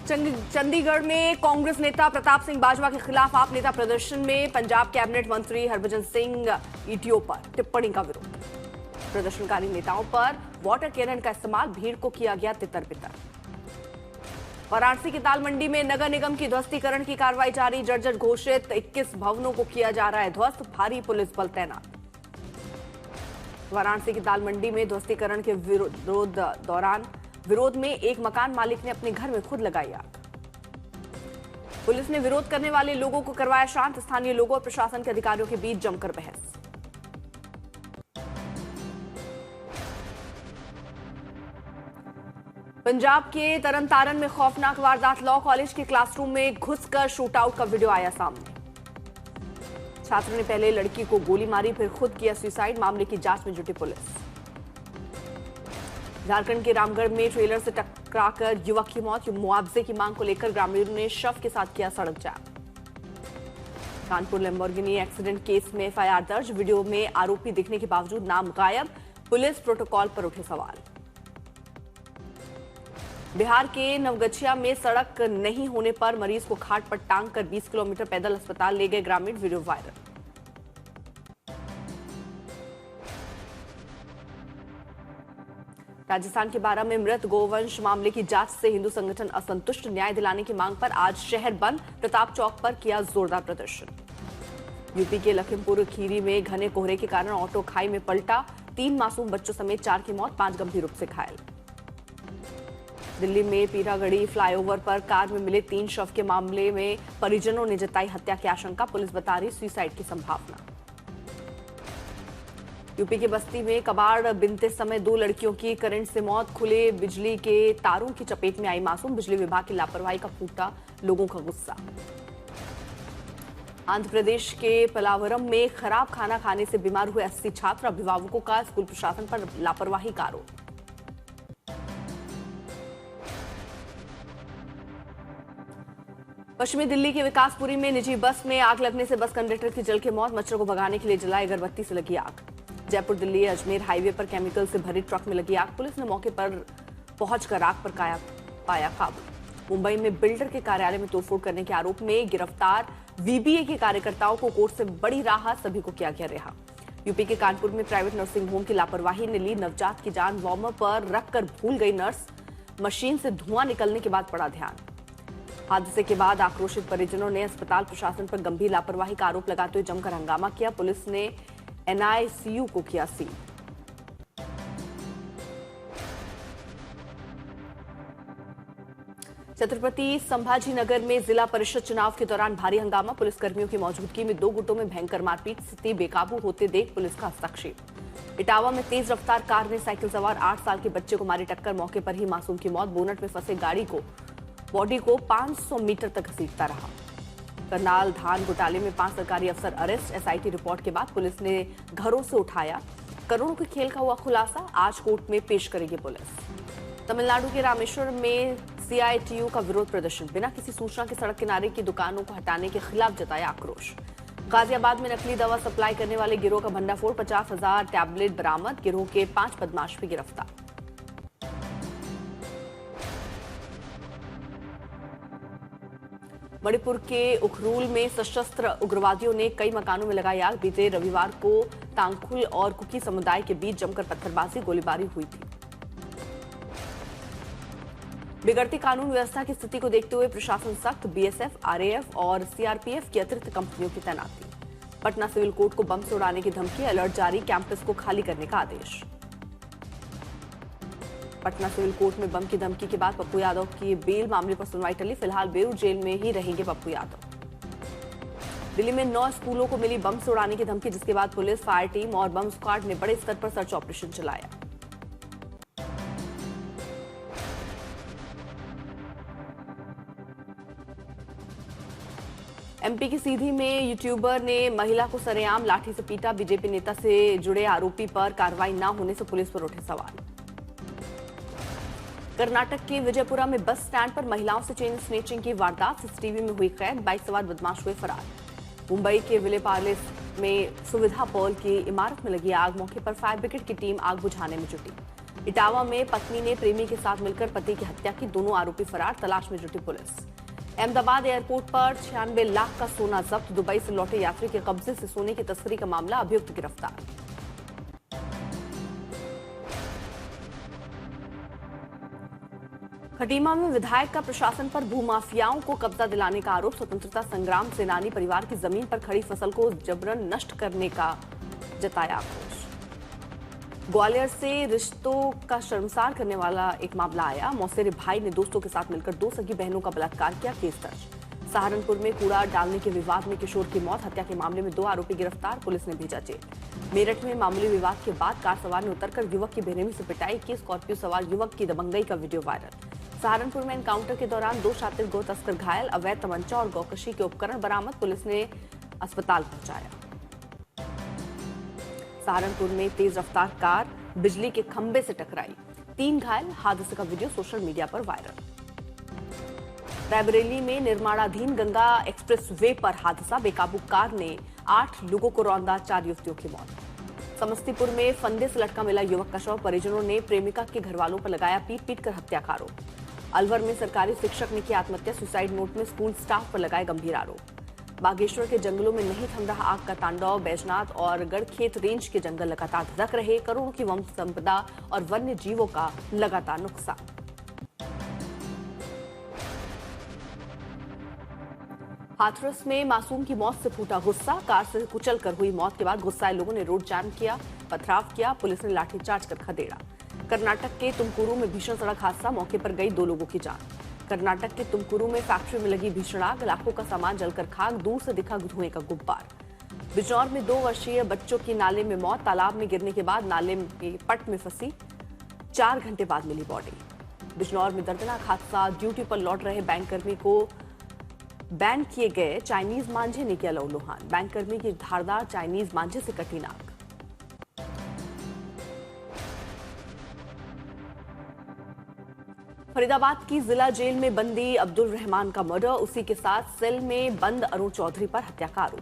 चंडीगढ़ में कांग्रेस नेता प्रताप सिंह बाजवा के खिलाफ आप नेता प्रदर्शन में पंजाब कैबिनेट मंत्री हरभजन सिंह ईटीओ पर टिप्पणी का विरोध। प्रदर्शनकारी नेताओं पर वाटर कैनन का इस्तेमाल, भीड़ को किया गया तितर बितर। वाराणसी की दाल मंडी में नगर निगम की ध्वस्तीकरण की कार्रवाई जारी, जर्जर घोषित 21 भवनों को किया जा रहा है ध्वस्त, भारी पुलिस बल तैनात। वाराणसी की दाल मंडी में ध्वस्तीकरण के विरोध में एक मकान मालिक ने अपने घर में खुद लगाई आग। पुलिस ने विरोध करने वाले लोगों को करवाया शांत, स्थानीय लोगों और प्रशासन के अधिकारियों के बीच जमकर बहस। पंजाब के तरनतारन में खौफनाक वारदात, लॉ कॉलेज के क्लासरूम में घुसकर शूटआउट का वीडियो आया सामने। छात्र ने पहले लड़की को गोली मारी, फिर खुद किया सुसाइड, मामले की जांच में जुटी पुलिस। झारखंड के रामगढ़ में ट्रेलर से टकराकर युवक की मौत, मुआवजे की मांग को लेकर ग्रामीणों ने शव के साथ किया सड़क जाम। कानपुर लैम्बोर्गिनी एक्सीडेंट केस में एफआईआर दर्ज, वीडियो में आरोपी दिखने के बावजूद नाम गायब, पुलिस प्रोटोकॉल पर उठे सवाल। बिहार के नवगछिया में सड़क नहीं होने पर मरीज को खाट पर टांग कर 20 किलोमीटर पैदल अस्पताल ले गए ग्रामीण, वीडियो वायरल। राजस्थान के बारां में मृत गोवंश मामले की जांच से हिंदू संगठन असंतुष्ट, न्याय दिलाने की मांग पर आज शहर बंद, प्रताप चौक पर किया जोरदार प्रदर्शन। यूपी के लखीमपुर खीरी में घने कोहरे के कारण ऑटो खाई में पलटा, 3 मासूम बच्चों समेत 4 की मौत, 5 गंभीर रूप से घायल। दिल्ली में पीरागढ़ी फ्लाईओवर पर कार में मिले 3 शव के मामले में परिजनों ने जताई हत्या की आशंका, पुलिस बता रही सुसाइड की संभावना। यूपी के बस्ती में कबाड़ बिनते समय 2 लड़कियों की करंट से मौत, खुले बिजली के तारों की चपेट में आई मासूम, बिजली विभाग की लापरवाही का फूटा लोगों का गुस्सा। आंध्र प्रदेश के पलावरम में खराब खाना खाने से बीमार हुए 80 छात्र, अभिभावकों का स्कूल प्रशासन पर लापरवाही का आरोप। पश्चिमी दिल्ली के विकासपुरी में निजी बस में आग लगने से बस कंडक्टर की जल के मौत, मच्छर को भगाने के लिए जलाई अगरबत्ती से लगी आग। जयपुर दिल्ली अजमेर हाईवे पर केमिकल से भरी ट्रक में लगी आग, पुलिस ने मौके पर पहुंचकर आग पर पाया काबू। मुंबई में बिल्डर के कार्यालय में तोड़फोड़ करने के आरोप में गिरफ्तार वीबीए के कार्यकर्ताओं को कोर्ट से बड़ी राहत, सभी को किया गया रिहा। यूपी के कानपुर में प्राइवेट नर्सिंग होम की लापरवाही ने ली नवजात की जान, वार्मर पर रखकर भूल गई नर्स, मशीन से धुआं निकलने के बाद पड़ा ध्यान। हादसे के बाद आक्रोशित परिजनों ने अस्पताल प्रशासन पर गंभीर लापरवाही का आरोप लगाते हुए जमकर हंगामा किया, पुलिस ने एनआईसीयू को किया सील। छत्रपति संभाजी नगर में जिला परिषद चुनाव के दौरान भारी हंगामा, पुलिसकर्मियों की मौजूदगी में 2 गुटों में भयंकर मारपीट, स्थिति बेकाबू होते देख पुलिस का हस्तक्षेप। इटावा में तेज रफ्तार कार ने साइकिल सवार 8 साल के बच्चे को मारी टक्कर, मौके पर ही मासूम की मौत, बोनट में फंसे गाड़ी को बॉडी को 500 मीटर तक घसीटता रहा। करनाल धान घोटाले में 5 सरकारी अफसर अरेस्ट, एसआईटी रिपोर्ट के बाद पुलिस ने घरों से उठाया, करोड़ों के खेल का हुआ खुलासा, आज कोर्ट में पेश करेगी पुलिस। तमिलनाडु के रामेश्वर में सीआईटीयू का विरोध प्रदर्शन, बिना किसी सूचना के सड़क किनारे की दुकानों को हटाने के खिलाफ जताया आक्रोश। गाजियाबाद में नकली दवा सप्लाई करने वाले गिरोह का भंडाफोड़, 50,000 टैबलेट बरामद, गिरोह के 5 बदमाश भी गिरफ्तार। मणिपुर के उखरूल में सशस्त्र उग्रवादियों ने कई मकानों में लगाई आग, बीते रविवार को तांगखुल और कुकी समुदाय के बीच जमकर पत्थरबाजी, गोलीबारी हुई थी। बिगड़ती कानून व्यवस्था की स्थिति को देखते हुए प्रशासन सख्त, बीएसएफ, आरएएफ और सीआरपीएफ की अतिरिक्त कंपनियों की तैनाती। पटना सिविल कोर्ट को बम से उड़ाने की धमकी, अलर्ट जारी, कैंपस को खाली करने का आदेश। पटना सिविल कोर्ट में बम की धमकी के बाद पप्पू यादव की बेल मामले पर सुनवाई टली, फिलहाल बेऊर जेल में ही रहेंगे पप्पू यादव। दिल्ली में 9 स्कूलों को मिली बम से उड़ाने की धमकी, जिसके बाद पुलिस, फायर टीम और बम स्क्वाड ने बड़े स्तर पर सर्च ऑपरेशन चलाया। एमपी की सीधी में यूट्यूबर ने महिला को सरेआम लाठी से पीटा, बीजेपी नेता से जुड़े आरोपी पर कार्रवाई न होने से पुलिस पर उठे सवाल। कर्नाटक के विजयपुरा में बस स्टैंड पर महिलाओं से चेन स्नेचिंग की वारदात, सीसीटीवी में हुई कैद, 22 सवार बदमाश हुए फरार। मुंबई के विलेपार्ले में सुविधा पॉल की इमारत में लगी आग, मौके पर फायर ब्रिगेड की टीम आग बुझाने में जुटी। इटावा में पत्नी ने प्रेमी के साथ मिलकर पति की हत्या की, दोनों आरोपी फरार, तलाश में जुटी पुलिस। अहमदाबाद एयरपोर्ट पर 96 लाख का सोना जब्त, दुबई से लौटे यात्री के कब्जे से सोने की तस्करी का मामला, अभियुक्त गिरफ्तार। खटीमा में विधायक का प्रशासन पर भूमाफियाओं को कब्जा दिलाने का आरोप, स्वतंत्रता संग्राम सेनानी परिवार की जमीन पर खड़ी फसल को जबरन नष्ट करने का जताया आक्रोश। ग्वालियर से रिश्तों का शर्मसार करने वाला एक मामला आया, मौसेरे भाई ने दोस्तों के साथ मिलकर 2 सगी बहनों का बलात्कार किया, केस दर्ज। सहारनपुर में कूड़ा डालने के विवाद में किशोर की मौत, हत्या के मामले में 2 आरोपी गिरफ्तार, पुलिस ने भेजा जेल। मेरठ में मामूली विवाद के बाद कार सवार ने उतरकर युवक की बेरहमी से पिटाई की, स्कॉर्पियो सवार युवक की दबंगई का वीडियो वायरल। सहारनपुर में एनकाउंटर के दौरान 2 शातिर गौ तस्कर घायल, अवैध तमंचा और गौकशी के उपकरण बरामद, पुलिस ने अस्पताल पहुंचाया। सहारनपुर में तेज रफ्तार कार बिजली के खंभे से टकराई, 3 घायल, हादसे का वीडियो सोशल मीडिया पर वायरल। रायबरेली में निर्माणाधीन गंगा एक्सप्रेस वे पर हादसा, बेकाबू कार ने 8 लोगों को रौंदा, 4 युवतियों की मौत। समस्तीपुर में फंदे से लटका मिला युवक का शव, परिजनों ने प्रेमिका के घरवालों पर लगाया पीट कर हत्या का आरोप। अलवर में सरकारी शिक्षक ने की आत्महत्या, सुसाइड नोट में स्कूल स्टाफ पर लगाए गंभीर आरोप। बागेश्वर के जंगलों में नहीं थम रहा आग का तांडव, बैजनाथ और गढ़खेत रेंज के जंगल लगातार धधक रहे, करोड़ों की वन संपदा और वन्य जीवों का लगातार नुकसान। हाथरस में मासूम की मौत से फूटा गुस्सा, कार से कुचलकर हुई मौत के बाद गुस्साए लोगों ने रोड जाम किया, पथराव किया, पुलिस ने लाठीचार्ज कर खदेड़ा। कर्नाटक के तुमकुरू में भीषण सड़क हादसा, मौके पर गई 2 लोगों की जान। कर्नाटक के तुमकुरू में फैक्ट्री में लगी भीषण आग, लाखों का सामान जलकर खाक, दूर से दिखा धुएं का गुब्बार। बिजनौर में 2 वर्षीय बच्चों की नाले में मौत, तालाब में गिरने के बाद नाले के पट में फंसी, 4 घंटे बाद मिली बॉडी। बिजनौर में दर्दनाक हादसा, ड्यूटी पर लौट रहे बैंककर्मी को बैन किए गए चाइनीज मांझे ने किया लहूलुहान, बैंककर्मी की धारदार चाइनीज मांझे से कटी नाक। फरीदाबाद की जिला जेल में बंदी अब्दुल रहमान का मर्डर, उसी के साथ सेल में बंद अरुण चौधरी पर हत्या का आरोप।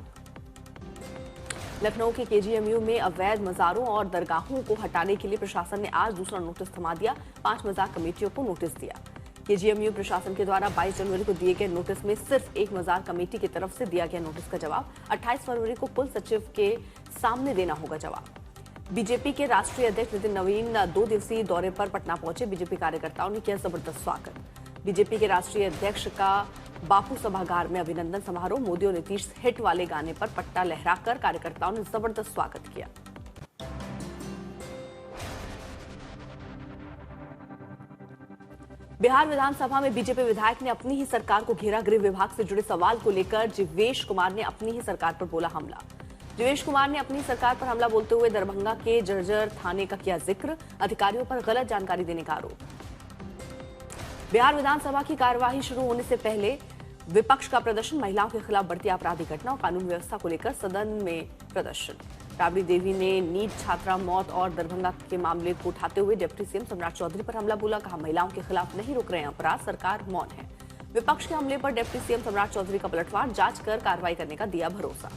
लखनऊ के केजीएमयू में अवैध मजारों और दरगाहों को हटाने के लिए प्रशासन ने आज दूसरा नोटिस थमा दिया, 5 मजार कमेटियों को नोटिस दिया। केजीएमयू प्रशासन के द्वारा 22 जनवरी को दिए गए नोटिस में सिर्फ एक मजार कमेटी की तरफ से दिया गया नोटिस का जवाब, 28 फरवरी को कुल सचिव के सामने देना होगा जवाब। बीजेपी के राष्ट्रीय अध्यक्ष नितिन नवीन 2 दिवसीय दौरे पर पटना पहुंचे, बीजेपी कार्यकर्ताओं ने किया जबरदस्त स्वागत। बीजेपी के राष्ट्रीय अध्यक्ष का बापू सभागार में अभिनंदन समारोह, मोदी और नीतीश हिट वाले गाने पर पट्टा लहराकर कार्यकर्ताओं ने जबरदस्त स्वागत किया। बिहार विधानसभा में बीजेपी विधायक ने अपनी ही सरकार को घेरा, गृह विभाग से जुड़े सवाल को लेकर जीवेश कुमार ने अपनी ही सरकार पर बोला हमला। जीवेश कुमार ने अपनी सरकार पर हमला बोलते हुए दरभंगा के जर्जर थाने का किया जिक्र, अधिकारियों पर गलत जानकारी देने का आरोप। बिहार विधानसभा की कार्यवाही शुरू होने से पहले विपक्ष का प्रदर्शन, महिलाओं के खिलाफ बढ़ती आपराधिक घटना और कानून व्यवस्था को लेकर सदन में प्रदर्शन। राबड़ी देवी ने नीट छात्रा मौत और दरभंगा के मामले को उठाते हुए डिप्टी सीएम सम्राट चौधरी पर हमला बोला, कहा महिलाओं के खिलाफ नहीं रुक रहे हैं अपराध, सरकार मौन है। विपक्ष के हमले पर डिप्टी सीएम सम्राट चौधरी का पलटवार, जांच कर कार्रवाई करने का दिया भरोसा।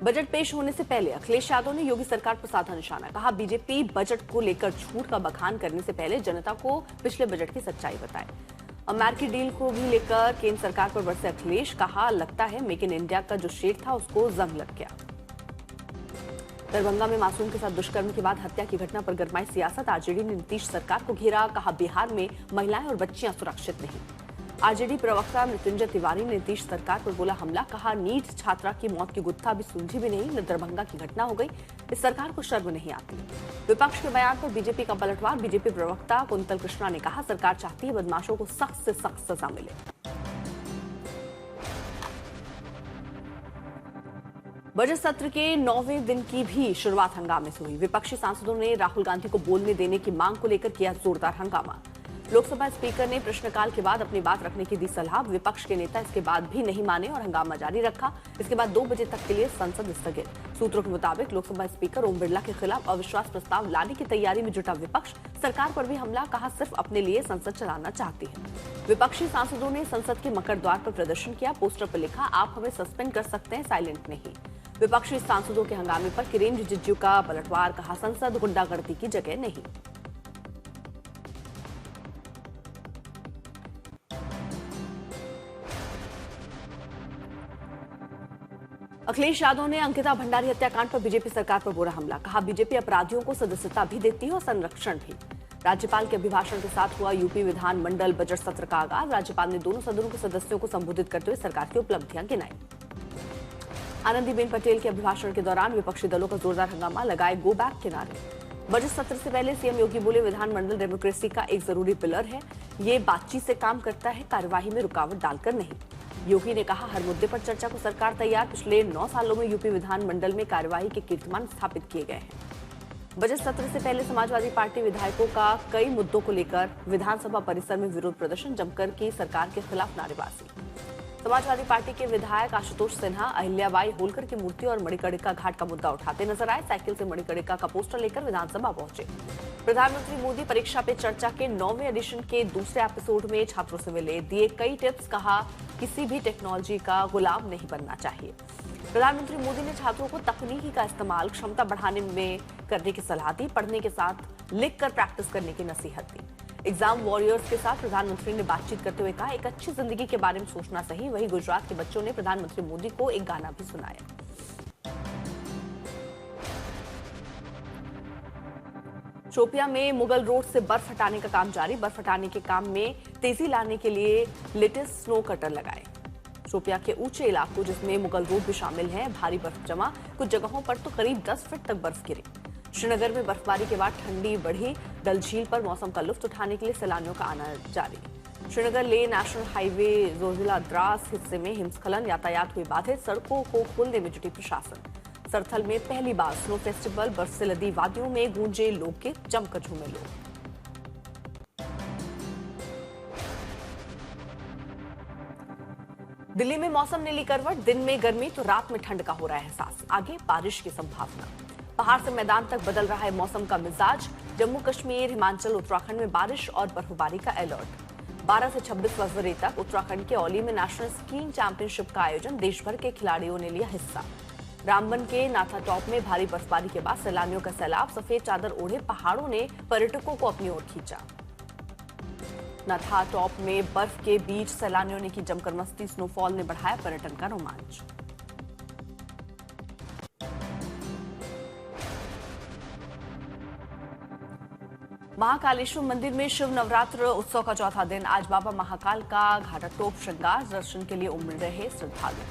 बजट पेश होने से पहले अखिलेश यादव ने योगी सरकार पर साधा निशाना, कहा बीजेपी बजट को लेकर झूठ का बखान करने से पहले जनता को पिछले बजट की सच्चाई बताए। अमेरिकी डील को भी लेकर केंद्र सरकार पर बरसे अखिलेश, कहा लगता है मेक इन इंडिया का जो शेर था उसको जंग लग गया। दरभंगा में मासूम के साथ दुष्कर्म के बाद हत्या की घटना पर गरमाई सियासत, आरजेडी ने नीतीश सरकार को घेरा, कहा बिहार में महिलाएं और बच्चियां सुरक्षित नहीं। आरजेडी प्रवक्ता मृत्युंजय तिवारी ने नीतीश सरकार पर बोला हमला, कहा नीट छात्रा की मौत की गुत्था अभी सुलझी भी नहीं, दरभंगा की घटना हो गई, इस सरकार को शर्म नहीं आती। विपक्ष के बयान पर बीजेपी का पलटवार, बीजेपी प्रवक्ता कुंतल कृष्णा ने कहा सरकार चाहती है बदमाशों को सख्त से सख्त सजा मिले। बजट सत्र के 9वें दिन की भी शुरुआत हंगामे से हुई। विपक्षी सांसदों ने राहुल गांधी को बोलने देने की मांग को लेकर किया जोरदार हंगामा। लोकसभा स्पीकर ने प्रश्नकाल के बाद अपनी बात रखने की दी सलाह, विपक्ष के नेता इसके बाद भी नहीं माने और हंगामा जारी रखा। इसके बाद 2 बजे तक के लिए संसद स्थगित। सूत्रों के मुताबिक लोकसभा स्पीकर ओम बिरला के खिलाफ अविश्वास प्रस्ताव लाने की तैयारी में जुटा विपक्ष सरकार पर भी हमला, कहा सिर्फ अपने लिए संसद चलाना चाहती है। विपक्षी सांसदों ने संसद के मकर द्वार पर प्रदर्शन किया। पोस्टर पर लिखा, आप हमें सस्पेंड कर सकते हैं, साइलेंट नहीं। विपक्षी सांसदों के हंगामे पर किरेन रिजिजू का पलटवार, कहा संसद गुंडागर्दी की जगह नहीं। अखिलेश यादव ने अंकिता भंडारी हत्याकांड पर बीजेपी सरकार पर बोला हमला, कहा बीजेपी अपराधियों को सदस्यता भी देती है और संरक्षण भी। राज्यपाल के अभिभाषण के साथ हुआ यूपी विधानमंडल बजट सत्र का आगाज। राज्यपाल ने दोनों सदनों के सदस्यों को संबोधित करते हुए सरकार की उपलब्धियां गिनाई। आनंदीबेन पटेल के अभिभाषण के दौरान विपक्षी दलों का जोरदार हंगामा, लगाए गो बैक के नारे। बजट सत्र से पहले सीएम योगी बोले, विधानमंडल डेमोक्रेसी का एक जरूरी पिलर है, ये बातचीत से काम करता है, कार्यवाही में रुकावट डालकर नहीं। योगी ने कहा, हर मुद्दे पर चर्चा को सरकार तैयार। पिछले 9 सालों में यूपी विधानमंडल में कार्यवाही के कीर्तिमान स्थापित किए गए हैं। बजट सत्र से पहले समाजवादी पार्टी विधायकों का कई मुद्दों को लेकर विधानसभा परिसर में विरोध प्रदर्शन, जमकर की सरकार के खिलाफ नारेबाजी। समाजवादी पार्टी के विधायक आशुतोष सिन्हा अहिल्याबाई होलकर की मूर्ति और मणिकर्णिका घाट का मुद्दा उठाते नजर आए। साइकिल से मणिकर्णिका का पोस्टर लेकर विधानसभा पहुंचे। प्रधानमंत्री मोदी परीक्षा पे चर्चा के 9वें एडिशन के दूसरे एपिसोड में छात्रों से मिले, दिए कई टिप्स, कहा किसी भी टेक्नोलॉजी का गुलाम नहीं बनना चाहिए। प्रधानमंत्री मोदी ने छात्रों को तकनीकी का इस्तेमाल क्षमता बढ़ाने में करने की सलाह दी। पढ़ने के साथ लिखकर प्रैक्टिस करने की नसीहत दी। एग्जाम वॉरियर्स के साथ प्रधानमंत्री ने बातचीत करते हुए कहा, एक अच्छी जिंदगी के बारे में सोचना सही। वहीं गुजरात के बच्चों ने प्रधानमंत्री मोदी को एक गाना भी सुनाया। शोपियां में मुगल रोड से बर्फ हटाने का काम जारी। बर्फ हटाने के काम में तेजी लाने के लिए लेटेस्ट स्नो कटर लगाए। शोपियां के ऊंचे इलाकों, जिसमें मुगल रोड भी शामिल है, भारी बर्फ जमा। कुछ जगहों पर तो करीब 10 फीट तक बर्फ गिरी। श्रीनगर में बर्फबारी के बाद ठंडी बढ़ी। डल झील पर मौसम का लुत्फ उठाने के लिए सैलानियों का आना जारी। श्रीनगर ले नेशनल हाईवे जोजिला द्रास हिस्से में हिमस्खलन, यातायात हुई बाधित। सड़कों को खोलने में जुटी प्रशासन। सरथल में पहली बार स्नो फेस्टिवल, बर्फ से लदी वादियों में गूंजे लोकगीत, जमकर झूमे लोग। दिल्ली में मौसम ने ली करवट। दिन में गर्मी तो रात में ठंड का हो रहा है एहसास। आगे बारिश की संभावना। पहाड़ से मैदान तक बदल रहा है मौसम का मिजाज। जम्मू कश्मीर, हिमाचल, उत्तराखंड में बारिश और बर्फबारी का अलर्ट। 12 से 26 फरवरी तक उत्तराखंड के औली में नेशनल स्कीइंग चैंपियनशिप का आयोजन, देश भर के खिलाड़ियों ने लिया हिस्सा। रामबन के नाथा टॉप में भारी बर्फबारी के बाद सैलानियों का सैलाब। सफेद चादर ओढ़े पहाड़ों ने पर्यटकों को अपनी ओर खींचा। नाथा टॉप में बर्फ के बीच सैलानियों ने की जमकर मस्ती। स्नोफॉल ने बढ़ाया पर्यटन का रोमांच। महाकालेश्वर मंदिर में शिव नवरात्र उत्सव का चौथा दिन। आज बाबा महाकाल का घाटाटोप श्रृंगार, दर्शन के लिए उमड़ रहे श्रद्धालु।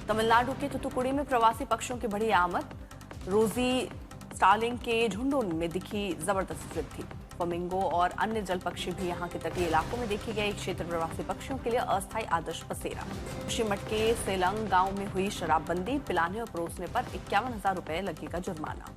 तमिलनाडु के तुतुकुड़ी में प्रवासी पक्षियों की बढ़ी आमद। रोजी स्टारलिंग के झुंडों में दिखी जबरदस्त वृद्धि। फ्लेमिंगो और अन्य जल पक्षी भी यहां के तटीय इलाकों में देखे गए। एक क्षेत्र प्रवासी पक्षियों के लिए अस्थायी आदर्श बसेरा। पश्चिम के सेलंग गांव में हुई शराबबंदी। पिलाने और परोसने पर 51,000 रुपए लगेगा जुर्माना।